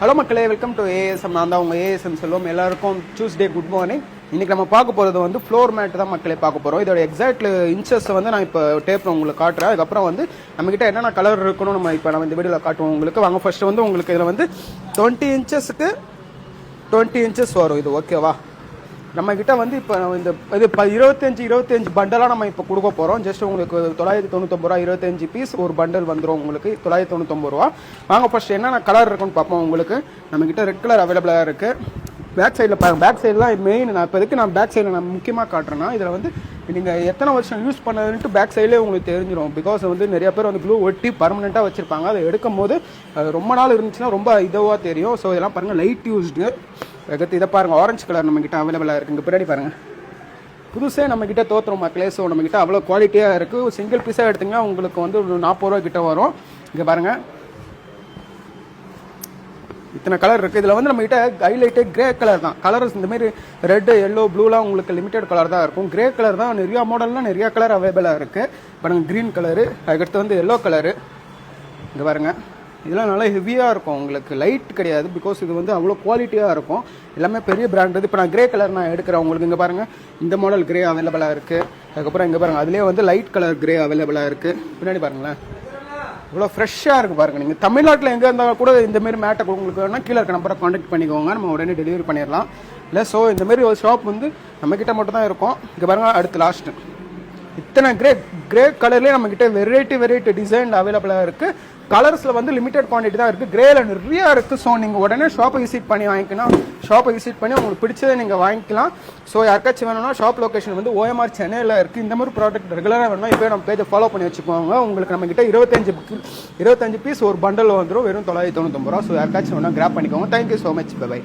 Hello மக்களே, welcome to ASM. நான் தான் உங்கள் ஏஎஸ்எம் செல்வம். எல்லாருக்கும் டியூஸ்டே குட் மார்னிங். இன்றைக்கி நம்ம பார்க்க போகிறது வந்து ஃப்ளோர் மேட் தான் மக்களே பார்க்க போகிறோம். இதோட எக்ஸாக்ட் இன்ச்சஸ் வந்து நான் இப்போ டேப்பில் உங்களுக்கு காட்டுறேன். அதுக்கப்புறம் வந்து நம்மக்கிட்ட என்னென்ன கலர் இருக்கணும் நம்ம இந்த வீடியோவில் காட்டுவோம் உங்களுக்கு. வாங்க, ஃபர்ஸ்ட் வந்து உங்களுக்கு இதில் வந்து 20 இன்ச்சஸ்க்கு 20 இன்ச்சஸ் வரும் இது, ஓகேவா? நம்மக்கிட்ட வந்து இப்போ இது 25 பண்டலாக நம்ம இப்போ கொடுக்க போகிறோம். ஜஸ்ட் உங்களுக்கு 999 ரூபா 25 பீஸ் ஒரு பண்டல் வந்துடும் உங்களுக்கு 999 ரூபா. வாங்க ஃபர்ஸ்ட் என்னென்ன கலர் இருக்குன்னு பார்ப்போம். உங்களுக்கு நம்மக்கிட்ட ரெட் கலர் அவைலபிளாக இருக்குது. பேக் சைடில் பாருங்கள், பேக் சைடு தான் மெயின். நான் பேக் சைடில் நான் முக்கியமாக காட்டுறேன்னா, இதில் வந்து நீங்கள் எத்தனை வருஷம் யூஸ் பண்ணதுன்ட்டு பேக் சைட்லேயே உங்களுக்கு தெரிஞ்சிடும். பிகாஸ் வந்து நிறைய பேர் வந்து க்ளூ ஒட்டி பர்மனெண்ட்டாக வச்சுருப்பாங்க. அதை எடுக்கும் போது ரொம்ப நாள் இருந்துச்சுன்னா ரொம்ப இதுவாக தெரியும். ஸோ இதெல்லாம் பாருங்கள், லைட் யூஸ்டு. அடுத்து இதை பாருங்கள், ஆரஞ்சு கலர் நம்மக்கிட்ட அவைலபிளாக இருக்குது. இங்கே பின்னாடி பாருங்கள், புதுசே நம்மக்கிட்ட தோற்றுறோம் மக்களே. ஸோ நம்மக்கிட்ட அவ்வளோ குவாலிட்டியாக இருக்குது. சிங்கிள் பீஸாக எடுத்திங்கன்னா உங்களுக்கு வந்து ஒரு 40 ரூபா கிட்ட வரும். இங்கே பாருங்கள், இத்தனை கலர் இருக்குது. இதில் வந்து நம்மகிட்ட ஹைலைட்டே கிரே கலர் தான். கலர்ஸ் இந்தமாரி ரெட்டு, எல்லோ, ப்ளூலாம் உங்களுக்கு லிமிடெட் கலர் தான் இருக்கும். கிரே கலர் தான் நிறையா மாடல்லாம் நிறையா கலர் அவைலபிளாக இருக்குது. பாருங்கள், க்ரீன் கலரு, அதுக்கடுத்து வந்து எல்லோ கலரு. இங்கே பாருங்கள், இதெல்லாம் நல்லா ஹெவியாக இருக்கும். உங்களுக்கு லைட் கிடையாது, பிகாஸ் இது வந்து அவ்வளோ குவாலிட்டியாக இருக்கும். எல்லாமே பெரிய பிராண்ட். இப்போ நான் கிரே கலர் நான் எடுக்கிறேன் உங்களுக்கு. இங்கே பாருங்கள், இந்த மாடல் கிரே அவைலபிளாக இருக்குது. அதுக்கப்புறம் இங்கே பாருங்கள், அதுலேயே வந்து லைட் கலர் கிரே அவைலபிளாக இருக்குது. பின்னாடி பாருங்களேன், இவ்வளோ ஃப்ரெஷ்ஷாக இருக்குது பாருங்கள். நீங்கள் தமிழ்நாட்டில் எங்கே இருந்தால் கூட இந்தமாரி மேட்டை உங்களுக்கு வேணால் கீழே இருக்க நம்பரை கான்டாக்ட் பண்ணிக்கோங்க, நம்ம உடனே டெலிவரி பண்ணிடலாம். இல்லை ஸோ இந்தமாரி ஒரு ஷாப் வந்து நம்மக்கிட்ட மட்டும் தான் இருக்கும். இங்கே பாருங்கள், அடுத்து லாஸ்ட்டு இத்தனை கிரே கலர்லேயே நம்மக்கிட்ட வெரைட்டி டிசைன் அவைலபிளாக இருக்குது. கலர்ஸில் வந்து லிமிடெட் குவான்டிட்டி தான் இருக்குது. கிரேல நிறையா இருக்குது. ஸோ நீங்கள் உடனே ஷாப்பை விசிட் பண்ணி வாங்கிக்கலாம். ஷாப்பை விசிட் பண்ணி உங்களுக்கு பிடிச்சதை நீங்கள் வாங்கிக்கலாம். ஸோ யாருக்காச்சும் வேணும்னா ஷாப் லொக்கேஷன் வந்து OMR சென்னையில் இருக்குது. இந்த மாதிரி ப்ராடக்ட் ரெகுலராக வேணும்னா இப்போ நம்ம பேஜை ஃபாலோ பண்ணி வச்சுக்கோங்க. உங்களுக்கு நம்மக்கிட்ட 25 பீஸ் ஒரு பண்டல் வந்துடும், வெறும் 999 ரூபா. ஸோ யாருக்காச்சும் வேணால் கிராப் பண்ணிக்கோங்க. Thank you so much, by.